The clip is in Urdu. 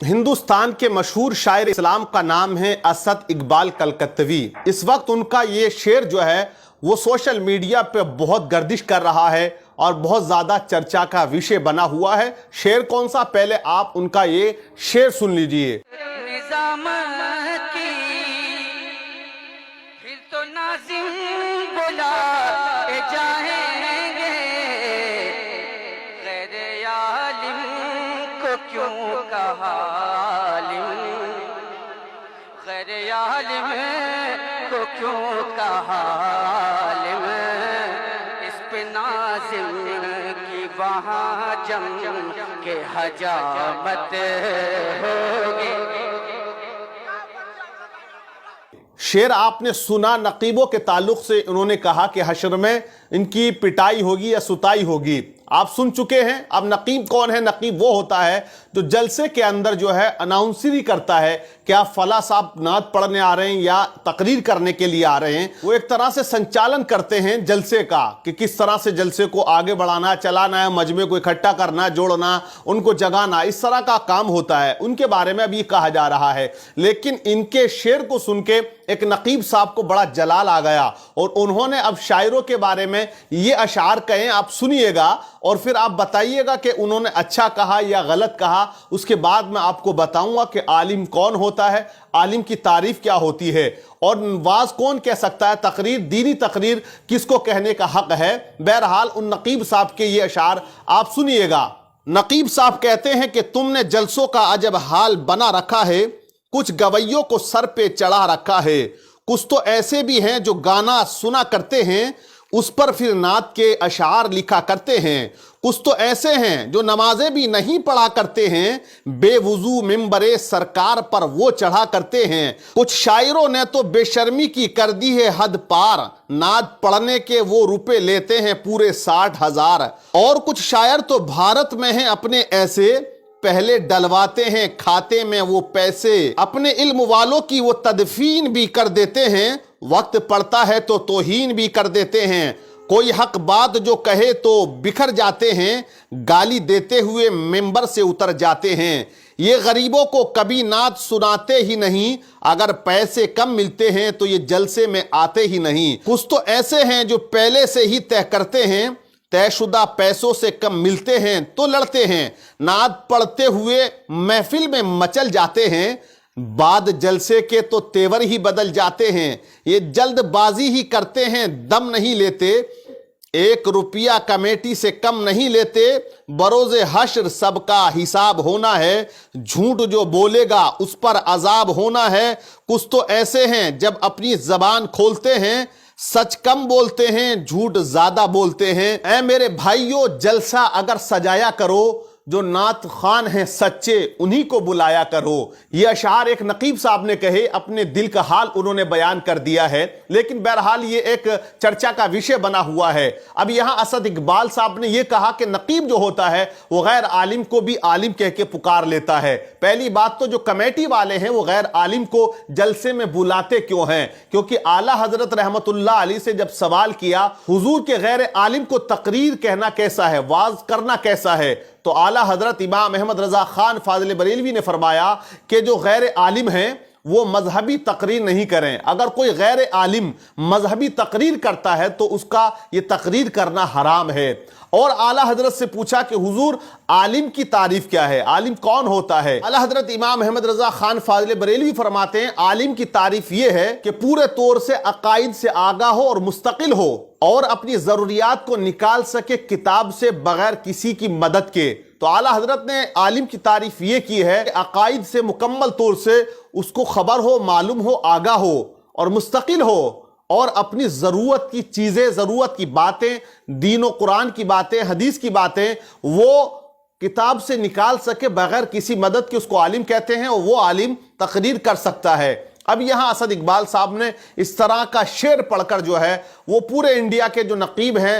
ہندوستان کے مشہور شاعر اسلام کا نام ہے اسد اقبال کلکتوی۔ اس وقت ان کا یہ شعر جو ہے وہ سوشل میڈیا پہ بہت گردش کر رہا ہے اور بہت زیادہ چرچا کا وشے بنا ہوا ہے۔ شعر کون سا؟ پہلے آپ ان کا یہ شعر سن لیجئے۔ نظام کی پھر تو ناظم بلا جائیں گے، غیر عالم کو کیوں کہا عالم، غیر عالم کو کیوں کہا عالم، اس پہ ناظم کی وہاں جم کے حجامت ہوگی۔ شعر آپ نے سنا۔ نقیبوں کے تعلق سے انہوں نے کہا کہ حشر میں ان کی پٹائی ہوگی یا ستائی ہوگی۔ آپ سن چکے ہیں۔ اب نقیب کون ہے؟ نقیب وہ ہوتا ہے جو جلسے کے اندر جو ہے اناؤنسری کرتا ہے کہ آپ فلاں صاحب نعت پڑھنے آ رہے ہیں یا تقریر کرنے کے لیے آ رہے ہیں۔ وہ ایک طرح سے سنچالن کرتے ہیں جلسے کا کہ کس طرح سے جلسے کو آگے بڑھانا، چلانا ہے، مجمع کو اکٹھا کرنا، جوڑنا، ان کو جگانا، اس طرح کا کام ہوتا ہے۔ ان کے بارے میں اب یہ کہا جا رہا ہے، لیکن ان کے شعر کو سن کے ایک نقیب صاحب کو بڑا جلال آ گیا اور انہوں نے اب شاعروں کے بارے میں یہ اشعار کہیں۔ آپ سنیے گا اور پھر آپ بتائیے گا کہ انہوں نے اچھا کہا یا غلط کہا۔ اس کے بعد میں آپ کو بتاؤں گا کہ عالم کون ہوتا ہے، عالم کی تعریف کیا ہوتی ہے، اور واز کون کہہ سکتا ہے، تقریر، دینی تقریر کس کو کہنے کا حق ہے۔ بہرحال ان نقیب صاحب کے یہ اشعار آپ سنیے گا۔ نقیب صاحب کہتے ہیں کہ تم نے جلسوں کا عجب حال بنا رکھا ہے، کچھ گویوں کو سر پہ چڑھا رکھا ہے، کچھ تو ایسے بھی ہیں جو گانا سنا کرتے ہیں اس پر پھر نعت کے اشعار لکھا کرتے ہیں، کچھ تو ایسے ہیں جو نمازیں بھی نہیں پڑھا کرتے ہیں، بے وضو ممبر سرکار پر وہ چڑھا کرتے ہیں، کچھ شاعروں نے تو بے شرمی کی کر دی ہے حد پار، نعت پڑھنے کے وہ روپے لیتے ہیں پورے 60,000، اور کچھ شاعر تو بھارت میں ہیں اپنے ایسے، پہلے ڈلواتے ہیں کھاتے میں وہ پیسے، اپنے علم والوں کی وہ تدفین بھی کر دیتے ہیں، وقت پڑتا ہے تو توہین بھی کر دیتے ہیں، کوئی حق بات جو کہے تو بکھر جاتے ہیں، گالی دیتے ہوئے ممبر سے اتر جاتے ہیں، یہ غریبوں کو کبھی نعت سناتے ہی نہیں، اگر پیسے کم ملتے ہیں تو یہ جلسے میں آتے ہی نہیں، کچھ تو ایسے ہیں جو پہلے سے ہی طے کرتے ہیں، طے شدہ پیسوں سے کم ملتے ہیں تو لڑتے ہیں، نعت پڑھتے ہوئے محفل میں مچل جاتے ہیں، بعد جلسے کے تو تیور ہی بدل جاتے ہیں، یہ جلد بازی ہی کرتے ہیں، دم نہیں لیتے، 1 روپیہ کمیٹی سے کم نہیں لیتے، بروز حشر سب کا حساب ہونا ہے، جھوٹ جو بولے گا اس پر عذاب ہونا ہے، کچھ تو ایسے ہیں جب اپنی زبان کھولتے ہیں سچ کم بولتے ہیں، جھوٹ زیادہ بولتے ہیں۔ اے میرے بھائیو، جلسہ اگر سجایا کرو، جو نعت خوان ہیں سچے انہی کو بلایا کرو۔ یہ اشعار ایک نقیب صاحب نے کہے، اپنے دل کا حال انہوں نے بیان کر دیا ہے، لیکن بہرحال یہ ایک چرچا کا وشے بنا ہوا ہے۔ اب یہاں اسد اقبال صاحب نے یہ کہا کہ نقیب جو ہوتا ہے وہ غیر عالم کو بھی عالم کہہ کے پکار لیتا ہے۔ پہلی بات تو جو کمیٹی والے ہیں وہ غیر عالم کو جلسے میں بلاتے کیوں ہیں؟ کیونکہ اعلیٰ حضرت رحمت اللہ علیہ سے جب سوال کیا حضور کے غیر عالم کو تقریر کہنا کیسا ہے، واز کرنا کیسا ہے، تو اعلیٰ حضرت امام احمد رضا خان فاضل بریلوی نے فرمایا کہ جو غیر عالم ہیں وہ مذہبی تقریر نہیں کریں۔ اگر کوئی غیر عالم مذہبی تقریر کرتا ہے تو اس کا یہ تقریر کرنا حرام ہے۔ اور اعلیٰ حضرت سے پوچھا کہ حضور عالم کی تعریف کیا ہے، عالم کون ہوتا ہے؟ اعلیٰ حضرت امام احمد رضا خان فاضل بریلوی فرماتے ہیں عالم کی تعریف یہ ہے کہ پورے طور سے عقائد سے آگاہ ہو اور مستقل ہو اور اپنی ضروریات کو نکال سکے کتاب سے بغیر کسی کی مدد کے۔ تو اعلیٰ حضرت نے عالم کی تعریف یہ کی ہے کہ عقائد سے مکمل طور سے اس کو خبر ہو، معلوم ہو، آگاہ ہو اور مستقل ہو، اور اپنی ضرورت کی چیزیں، ضرورت کی باتیں، دین و قرآن کی باتیں، حدیث کی باتیں وہ کتاب سے نکال سکے بغیر کسی مدد کے، اس کو عالم کہتے ہیں، اور وہ عالم تقریر کر سکتا ہے۔ اب یہاں اسد اقبال صاحب نے اس طرح کا شعر پڑھ کر جو ہے وہ پورے انڈیا کے جو نقیب ہیں،